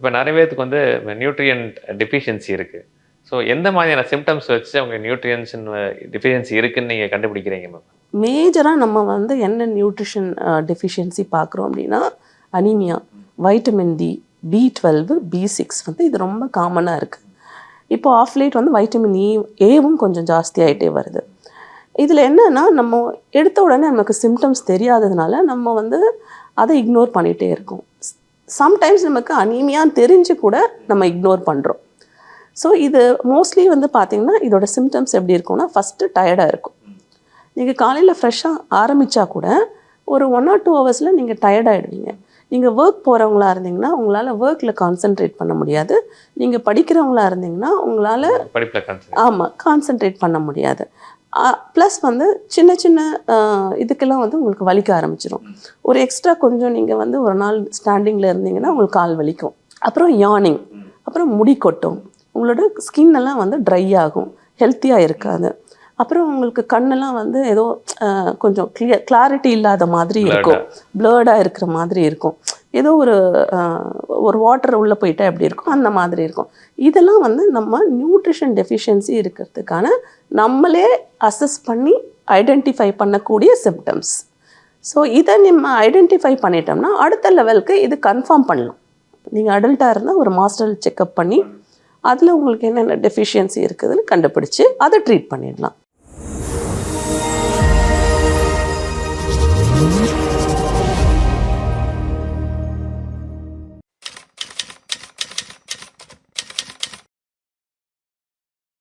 இப்போ நிறைய பேருக்கு வந்து நியூட்ரியன்ட் டெஃபிஷியன்சி இருக்குது. ஸோ எந்த மாதிரியான சிம்டம்ஸ் வச்சு அவங்க நியூட்ரியன்ஸ் டெஃபிஷியன்சி இருக்குன்னு நீங்கள் கண்டுபிடிக்கிறீங்க மேம்? மேஜராக நம்ம வந்து என்ன நியூட்ரிஷன் டெஃபிஷியன்சி பார்க்குறோம் அப்படின்னா anaemia, vitamin D, B12, B6 வந்து இது ரொம்ப காமனாக இருக்குது. இப்போ ஆஃப் லேட் வந்து வைட்டமின் ஏவும் கொஞ்சம் ஜாஸ்தி ஆகிட்டே வருது. இதில் என்னென்னா நம்ம எடுத்த உடனே நமக்கு சிம்டம்ஸ் தெரியாததுனால நம்ம வந்து அதை இக்னோர் பண்ணிகிட்டே இருக்கோம். சம்டைம்ஸ் நமக்கு அனீமியான்னு தெரிஞ்சு கூட நம்ம இக்னோர் பண்ணுறோம். ஸோ இது மோஸ்ட்லி வந்து பார்த்திங்கன்னா இதோட சிம்டம்ஸ் எப்படி இருக்கும்னா, ஃபஸ்ட்டு டயர்டாக இருக்கும். நீங்கள் காலையில் ஃப்ரெஷ்ஷாக ஆரம்பித்தா கூட ஒரு 1 or 2 ஹவர்ஸில் நீங்கள் டயர்டாகிடுவீங்க. நீங்கள் ஒர்க் போகிறவங்களா இருந்தீங்கன்னா உங்களால் ஒர்க்கில் கான்சென்ட்ரேட் பண்ண முடியாது. நீங்கள் படிக்கிறவங்களா இருந்தீங்கன்னா உங்களால் கான்சென்ட்ரேட் பண்ண முடியாது. ப்ளஸ் வந்து சின்ன சின்ன இதுக்கெல்லாம் வந்து உங்களுக்கு வலிக்க ஆரம்பிச்சிடும். ஒரு எக்ஸ்ட்ரா கொஞ்சம் நீங்கள் வந்து ஒரு நாள் ஸ்டாண்டிங்கில் இருந்தீங்கன்னா உங்களுக்கு கால் வலிக்கும். அப்புறம் யானிங், அப்புறம் முடி கொட்டும், உங்களோட ஸ்கின் எல்லாம் வந்து ட்ரை ஆகும், ஹெல்த்தியாக இருக்காது. அப்புறம் உங்களுக்கு கண்ணெல்லாம் வந்து ஏதோ கொஞ்சம் கிளாரிட்டி இல்லாத மாதிரி இருக்கும், பிளர்டாக இருக்கிற மாதிரி இருக்கும், ஏதோ ஒரு வாட்டர் உள்ளே போயிட்டா எப்படி இருக்கும் அந்த மாதிரி இருக்கும். இதெல்லாம் வந்து நம்ம நியூட்ரிஷன் டெஃபிஷியன்சி இருக்கிறதுக்கான நம்மளே அசஸ் பண்ணி ஐடென்டிஃபை பண்ணக்கூடிய சிம்டம்ஸ். ஸோ இதை நம்ம ஐடென்டிஃபை பண்ணிட்டோம்னா அடுத்த லெவலுக்கு இது கன்ஃபார்ம் பண்ணலாம். நீங்கள் அடல்ட்டாக இருந்தால் ஒரு மாஸ்டர் செக்கப் பண்ணி அதில் உங்களுக்கு என்னென்ன டெஃபிஷியன்சி இருக்குதுன்னு கண்டுபிடிச்சி அதை ட்ரீட் பண்ணிடலாம்.